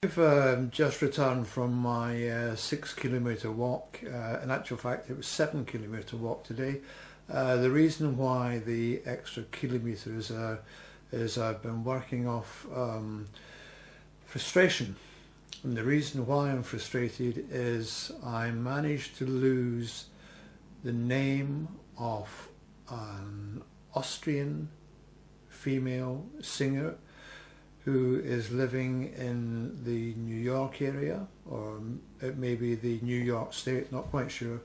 I've just returned from my 6 kilometre walk. In actual fact, it was 7 kilometre walk today. The reason why the extra kilometres is I've been working off frustration. And the reason why I'm frustrated is I managed to lose the name of an Austrian female singer who is living in the New York area, or it may be the New York State, not quite sure.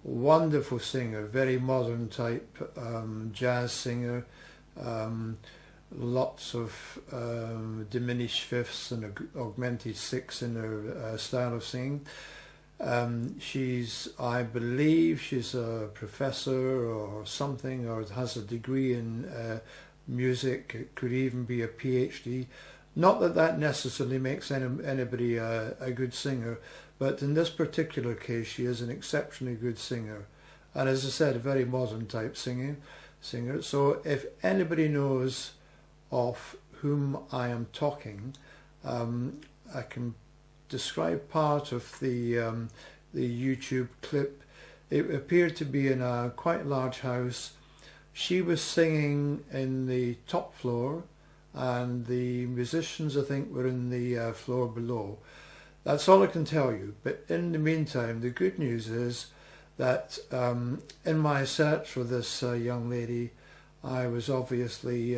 Wonderful singer, very modern type jazz singer, lots of diminished fifths and augmented sixths in her style of singing. I believe she's a professor or something, or has a degree in music. It could even be a PhD. Not that that necessarily makes anybody a good singer, but in this particular case she is an exceptionally good singer, and as I said, a very modern type singer. So if anybody knows of whom I am talking, I can describe part of the YouTube clip. It appeared to be in a quite large house. She was singing in the top floor and the musicians, I think, were in the floor below. That's all I can tell you. But in the meantime, the good news is that in my search for this young lady, I was obviously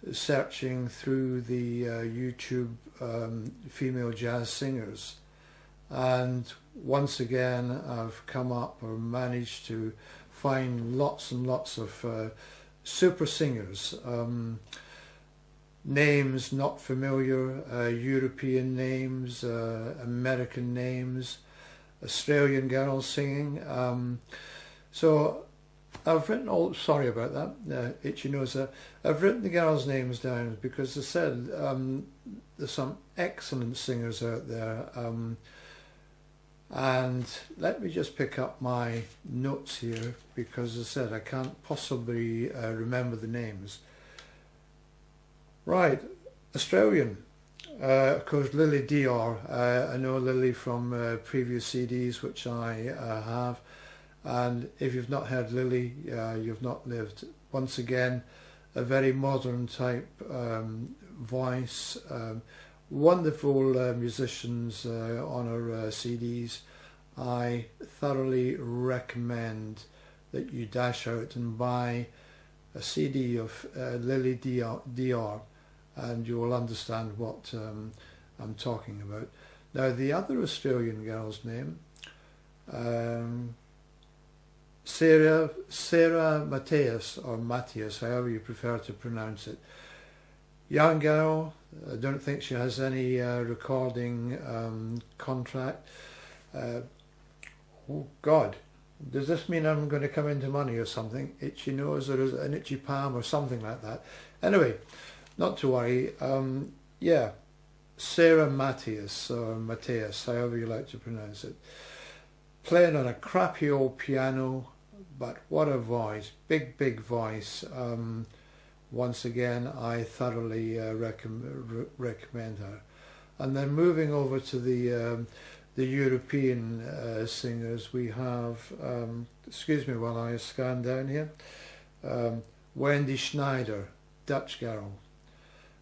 searching through the YouTube female jazz singers. And once again, I've come up or managed to find lots and lots of super singers. Names not familiar, European names, American names, Australian girls singing. So I've written all, sorry about that, itchy nose. I've written the girls' names down because as I said, there's some excellent singers out there. And let me just pick up my notes here, because as I said, I can't possibly remember the names. Right, Australian, of course, Lily Dior. I know Lily from previous CDs which I have, and if you've not heard Lily, you've not lived. Once again, a very modern type voice. Wonderful musicians on her CDs. I thoroughly recommend that you dash out and buy a CD of Lily Dior, and you will understand what I'm talking about. Now, the other Australian girl's name, Sarah Matthias, or Matthias, however you prefer to pronounce it. Young girl, I don't think she has any recording contract. Oh God, does this mean I'm going to come into money or something? Itchy nose or an itchy palm or something like that. Anyway, not to worry. Yeah, Sarah Matthias, or Matthias, however you like to pronounce it. Playing on a crappy old piano, but what a voice, big voice. Once again, I thoroughly recommend her. And then moving over to the European singers, we have, excuse me while I scan down here, Wendy Schneider, Dutch girl,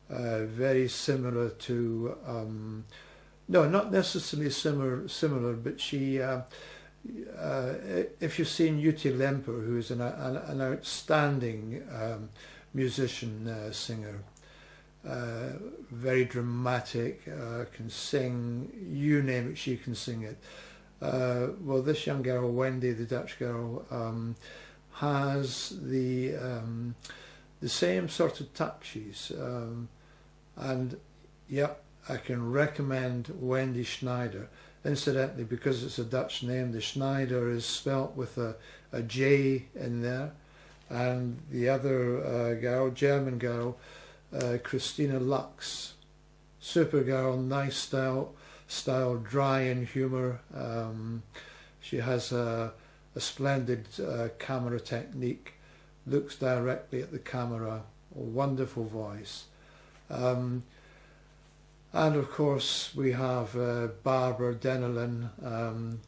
very similar to, no, not necessarily similar, but she, if you've seen Ute Lemper, who's an outstanding musician, singer, very dramatic, can sing, you name it, she can sing it. Well, this young girl, Wendy, the Dutch girl, has the same sort of touches, and yeah, I can recommend Wendy Schneider. Incidentally, because it's a Dutch name, the Schneider is spelt with a J in there. And the other girl, German girl, Christina Lux, super girl, nice style, dry in humour. She has a splendid camera technique, looks directly at the camera, a wonderful voice. And of course we have Barbara Denelin, an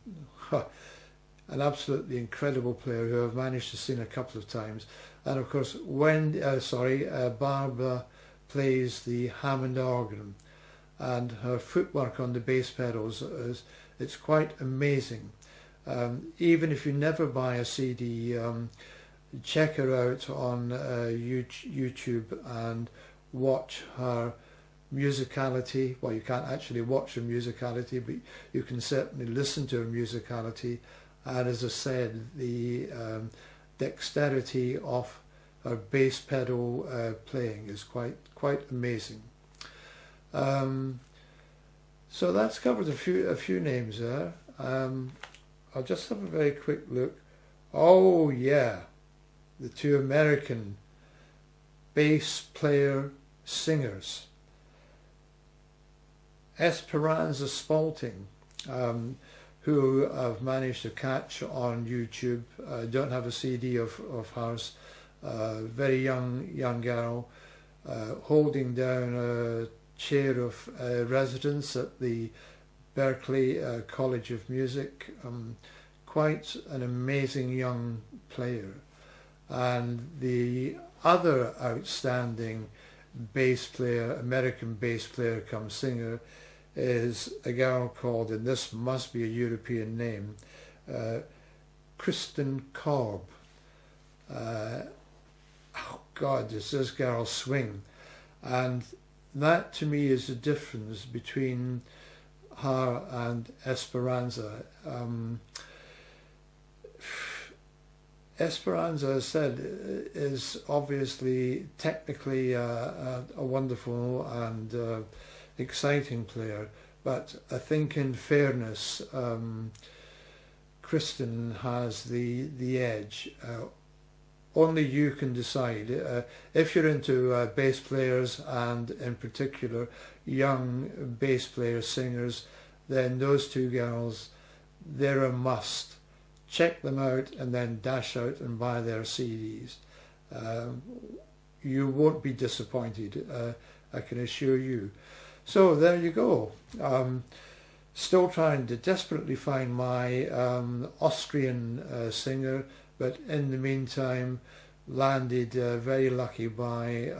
absolutely incredible player who I've managed to sing a couple of times. And of course Barbara plays the Hammond organ, and her footwork on the bass pedals it's quite amazing. Even if you never buy a CD, check her out on YouTube and watch her musicality. Well, you can't actually watch her musicality, but you can certainly listen to her musicality. And as I said, the dexterity of her bass pedal playing is quite amazing. So that's covered a few names there. I'll just have a very quick look. Oh yeah, the two American bass player singers, Esperanza Spalding, who I've managed to catch on YouTube. I don't have a CD of hers. Very young girl, holding down a chair of residence at the Berklee College of Music. Quite an amazing young player. And the other outstanding bass player, American bass player come singer, is a girl called, and this must be a European name, Kristen Korb. Oh God, does this girl swing. And that to me is the difference between her and Esperanza. Esperanza, as I said, is obviously technically a wonderful and exciting player, but I think in fairness, Kristen has the edge. Only you can decide. If you're into bass players, and in particular young bass player singers, then those two girls, they're a must. Check them out and then dash out and buy their CDs. You won't be disappointed, I can assure you. So there you go. Still trying to desperately find my Austrian singer, but in the meantime landed very lucky by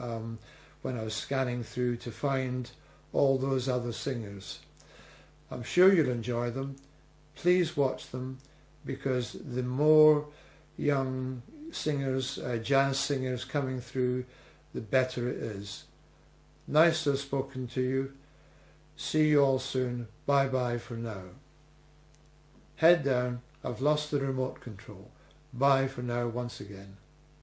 when I was scanning through to find all those other singers. I'm sure you'll enjoy them. Please watch them, because the more young singers, jazz singers coming through, the better it is. Nice to have spoken to you. See you all soon. Bye bye for now. Head down. I've lost the remote control. Bye for now once again.